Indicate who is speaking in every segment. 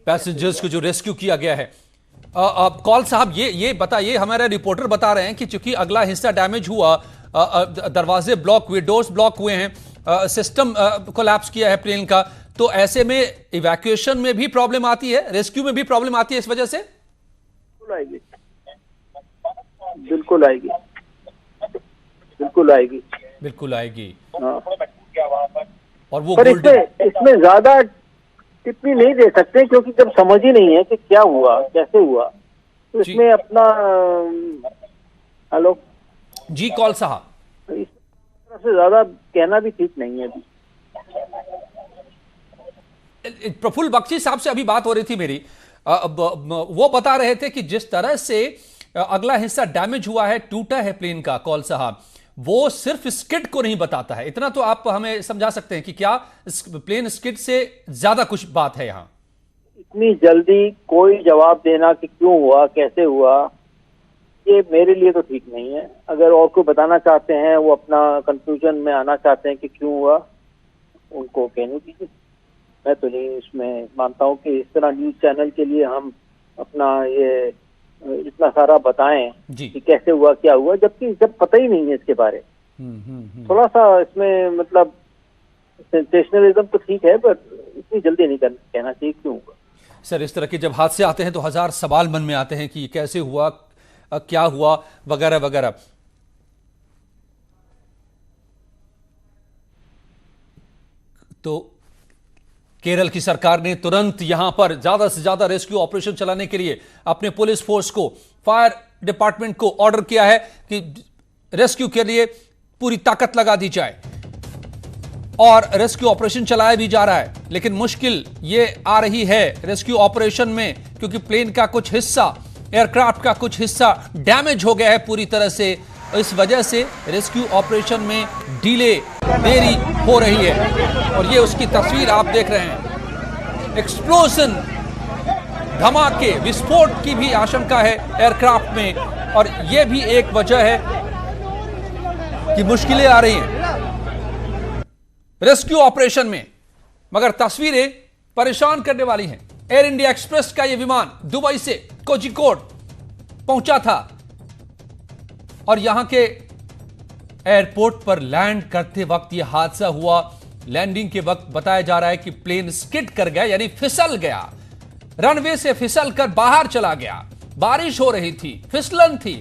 Speaker 1: Passengers को जो rescue किया गया है। कॉल साहब ये बताइए, हमारे रिपोर्टर बता रहे हैं कि चूंकि अगला हिस्सा डैमेज हुआ, दरवाजे ब्लॉक हुए, डोर्स ब्लॉक हुए हैं, सिस्टम कोलैप्स किया है प्लेन का, तो ऐसे में इवैक्यूएशन में भी प्रॉब्लम आती है, रेस्क्यू में भी प्रॉब्लम आती है इस वजह से?
Speaker 2: आएगी, बिल्कुल आएगी, बिल्कुल आएगी,
Speaker 1: बिल्कुल आएगी।
Speaker 2: हाँ।
Speaker 1: और वो
Speaker 2: पर इसमें ज्यादा टिप्पणी नहीं दे सकते क्योंकि जब समझ ही नहीं है कि क्या हुआ, कैसे हुआ, तो इसमें अपना हेलो
Speaker 1: जी कॉल साहब,
Speaker 2: इस तरह से ज्यादा कहना भी ठीक नहीं है।
Speaker 1: प्रफुल्ल बख्शी साहब से अभी बात हो रही थी मेरी, वो बता रहे थे कि जिस तरह से अगला हिस्सा डैमेज हुआ है, टूटा है प्लेन का, कॉल साहब, वो सिर्फ स्किड को नहीं बताता है। इतना तो आप हमें समझा सकते हैं कि क्या प्लेन स्किड से ज्यादा कुछ बात है यहां?
Speaker 2: इतनी जल्दी कोई जवाब देना कि क्यों हुआ, कैसे हुआ, ये मेरे लिए तो ठीक नहीं है। अगर और कोई बताना चाहते हैं, वो अपना कंक्लूजन में आना चाहते हैं कि क्यों हुआ, उनको कहने दीजिए। मैं तो नहीं इसमें मानता हूँ कि इस तरह न्यूज चैनल के लिए हम अपना ये इतना सारा बताएं कि कैसे हुआ, क्या हुआ, जबकि जब पता ही नहीं है इसके बारे। थोड़ा सा इसमें मतलब सेंसेशनलिज्म तो ठीक है, पर इतनी जल्दी नहीं कहना चाहिए क्यों हुआ।
Speaker 1: सर, इस तरह के जब हादसे आते हैं तो हजार सवाल मन में आते हैं कि कैसे हुआ, क्या हुआ, वगैरह वगैरह। तो केरल की सरकार ने तुरंत यहां पर ज्यादा से ज्यादा रेस्क्यू ऑपरेशन चलाने के लिए अपने पुलिस फोर्स को, फायर डिपार्टमेंट को ऑर्डर किया है कि रेस्क्यू के लिए पूरी ताकत लगा दी जाए, और रेस्क्यू ऑपरेशन चलाया भी जा रहा है। लेकिन मुश्किल ये आ रही है रेस्क्यू ऑपरेशन में, क्योंकि प्लेन का कुछ हिस्सा, एयरक्राफ्ट का कुछ हिस्सा डैमेज हो गया है पूरी तरह से। इस वजह से रेस्क्यू ऑपरेशन में देरी हो रही है। और ये उसकी तस्वीर आप देख रहे हैं, एक्सप्लोजन, धमाके, विस्फोट की भी आशंका है एयरक्राफ्ट में, और ये भी एक वजह है कि मुश्किलें आ रही हैं रेस्क्यू ऑपरेशन में। मगर तस्वीरें परेशान करने वाली हैं। एयर इंडिया एक्सप्रेस का यह विमान दुबई से कोझिकोड पहुंचा था, और यहां के एयरपोर्ट पर लैंड करते वक्त यह हादसा हुआ। लैंडिंग के वक्त बताया जा रहा है कि प्लेन स्किड कर गया, यानी फिसल गया, रनवे से फिसल कर बाहर चला गया। बारिश हो रही थी, फिसलन थी,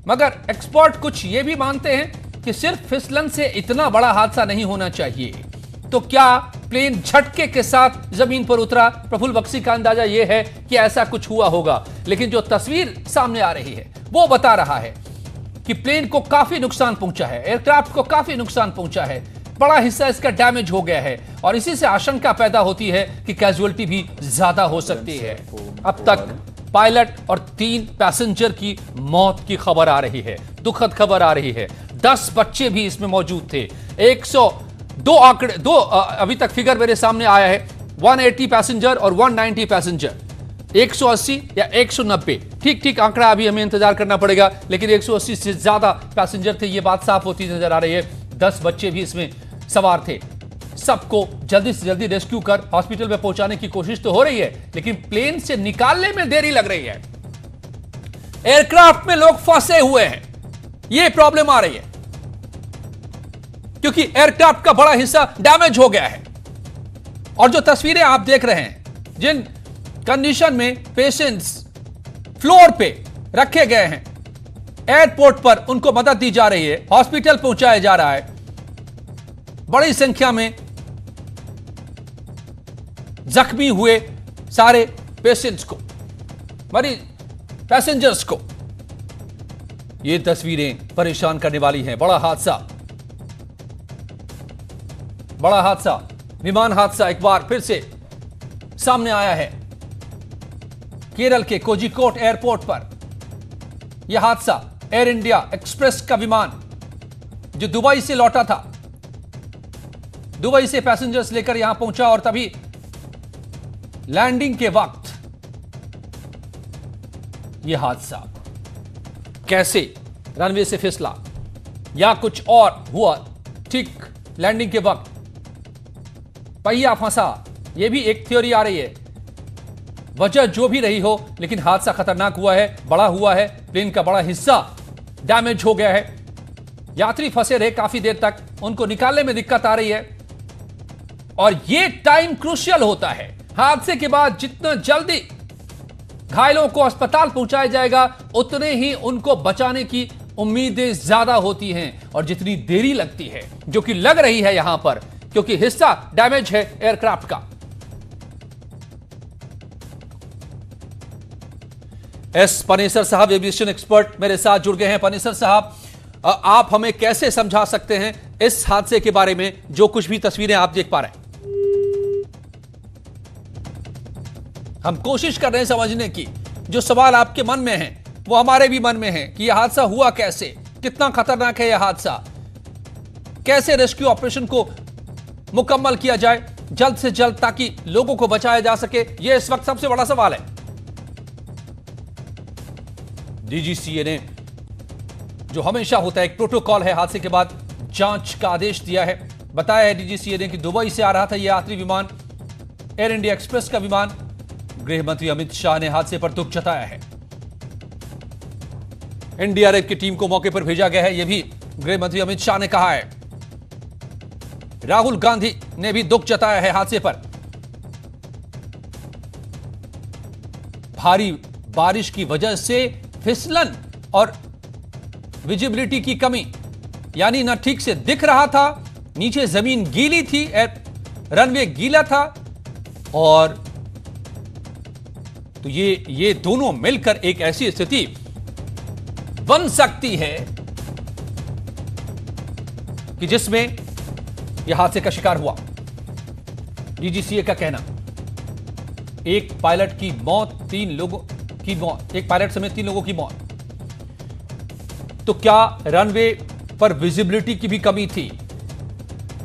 Speaker 1: मगर एक्सपर्ट कुछ यह भी मानते हैं कि सिर्फ फिसलन से इतना बड़ा हादसा नहीं होना चाहिए। तो क्या प्लेन झटके के साथ जमीन पर उतरा? प्रफुल्ल बख्शी का अंदाजा यह है कि ऐसा कुछ हुआ होगा, लेकिन जो तस्वीर सामने आ रही है वो बता रहा है कि प्लेन को काफी नुकसान पहुंचा है, एयरक्राफ्ट को काफी नुकसान पहुंचा है, बड़ा हिस्सा इसका डैमेज हो गया है, और इसी से आशंका पैदा होती है कि कैजुअलिटी भी ज्यादा हो सकती है। अब तक पायलट और 3 पैसेंजर की मौत की खबर आ रही है, दुखद खबर आ रही है। 10 बच्चे भी इसमें मौजूद थे। 102 आंकड़े, अभी तक फिगर मेरे सामने आया है, 180 पैसेंजर और 190 पैसेंजर, 180 या 190, ठीक आंकड़ा अभी हमें इंतजार करना पड़ेगा, लेकिन 180 से ज्यादा पैसेंजर थे, ये बात साफ होती नजर आ रही है। 10 बच्चे भी इसमें सवार थे। सबको जल्दी से जल्दी रेस्क्यू कर हॉस्पिटल में पहुंचाने की कोशिश तो हो रही है, लेकिन प्लेन से निकालने में देरी लग रही है। एयरक्राफ्ट में लोग फंसे हुए हैं, यह प्रॉब्लम आ रही है, क्योंकि एयरक्राफ्ट का बड़ा हिस्सा डैमेज हो गया है। और जो तस्वीरें आप देख रहे हैं, जिन कंडीशन में पेशेंट्स फ्लोर पे रखे गए हैं, एयरपोर्ट पर उनको मदद दी जा रही है, हॉस्पिटल पहुंचाया जा रहा है। बड़ी संख्या में जख्मी हुए सारे पेशेंट्स को, मरीज पैसेंजर्स को, ये तस्वीरें परेशान करने वाली हैं। बड़ा हादसा, विमान हादसा एक बार फिर से सामने आया है। केरल के कोझिकोड एयरपोर्ट पर यह हादसा, एयर इंडिया एक्सप्रेस का विमान जो दुबई से लौटा था, दुबई से पैसेंजर्स लेकर यहां पहुंचा, और तभी लैंडिंग के वक्त यह हादसा, कैसे रनवे से फिसला या कुछ और हुआ, ठीक लैंडिंग के वक्त पहिया फंसा, यह भी एक थ्योरी आ रही है वजह जो भी रही हो, लेकिन हादसा खतरनाक हुआ है, बड़ा हुआ है। प्लेन का बड़ा हिस्सा डैमेज हो गया है। यात्री फंसे रहे काफी देर तक, उनको निकालने में दिक्कत आ रही है। और यह टाइम क्रूशियल होता है। हादसे के बाद जितना जल्दी घायलों को अस्पताल पहुंचाया जाएगा, उतने ही उनको बचाने की उम्मीदें ज्यादा होती हैं। और जितनी देरी लगती है, जो कि लग रही है यहां पर, क्योंकि हिस्सा डैमेज है एयरक्राफ्ट का। एस पनेसर साहब, एविएशन एक्सपर्ट, मेरे साथ जुड़ गए हैं। पनेसर साहब, आप हमें कैसे समझा सकते हैं इस हादसे के बारे में, जो कुछ भी तस्वीरें आप देख पा रहे हैं? हम कोशिश कर रहे हैं समझने की। जो सवाल आपके मन में है वो हमारे भी मन में है कि यह हादसा हुआ कैसे, कितना खतरनाक है यह हादसा, कैसे रेस्क्यू ऑपरेशन को मुकम्मल किया जाए जल्द से जल्द, ताकि लोगों को बचाया जा सके। यह इस वक्त सबसे बड़ा सवाल है। डीजीसीए ने, जो हमेशा होता है, एक प्रोटोकॉल है, हादसे के बाद जांच का आदेश दिया है। बताया है डीजीसीए ने कि दुबई से आ रहा था यह यात्री विमान, एयर इंडिया एक्सप्रेस का विमान। गृह मंत्री अमित शाह ने हादसे पर दुख जताया है। एनडीआरएफ की टीम को मौके पर भेजा गया है, यह भी गृह मंत्री अमित शाह ने कहा है। राहुल गांधी ने भी दुख जताया है हादसे पर। भारी बारिश की वजह से फिसलन और विजिबिलिटी की कमी, यानी ना ठीक से दिख रहा था, नीचे जमीन गीली थी, रनवे गीला था, और तो ये दोनों मिलकर एक ऐसी स्थिति बन सकती है कि जिसमें यह हादसे का शिकार हुआ। डीजीसीए का कहना, एक पायलट की मौत, 3 लोगों की मौत, एक पायलट समेत 3 लोगों की मौत। तो क्या रनवे पर विजिबिलिटी की भी कमी थी?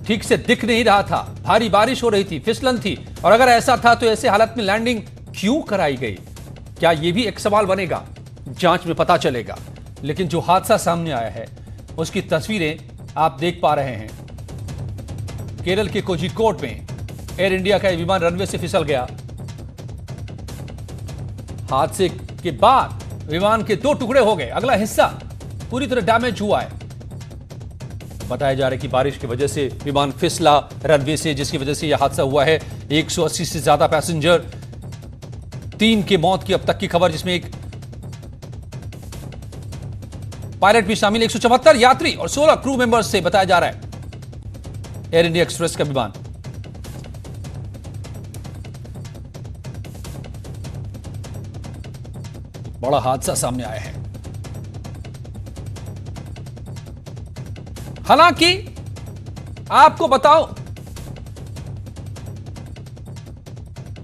Speaker 1: ठीक से दिख नहीं रहा था, भारी बारिश हो रही थी, फिसलन थी, और अगर ऐसा था तो ऐसे हालत में लैंडिंग क्यों कराई गई? क्या यह भी एक सवाल बनेगा, जांच में पता चलेगा। लेकिन जो हादसा सामने आया है उसकी तस्वीरें आप देख पा रहे हैं। केरल के कोझिकोड में एयर इंडिया का विमान रनवे से फिसल गया। हादसे के बाद विमान के 2 टुकड़े हो गए, अगला हिस्सा पूरी तरह डैमेज हुआ है। बताया जा रहा है कि बारिश की वजह से विमान फिसला रनवे से, जिसकी वजह से यह हादसा हुआ है। 180 से ज्यादा पैसेंजर, 3 की मौत की अब तक की खबर, जिसमें एक पायलट भी शामिल। 174 यात्री और 16 क्रू मेंबर्स से बताया जा रहा है एयर इंडिया एक्सप्रेस का विमान। बड़ा हादसा सामने आया है। हालांकि आपको बताओ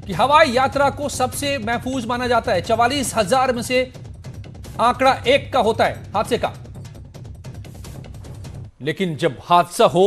Speaker 1: कि हवाई यात्रा को सबसे महफूज माना जाता है। 44,000 में से आंकड़ा 1 का होता है हादसे का। लेकिन जब हादसा हो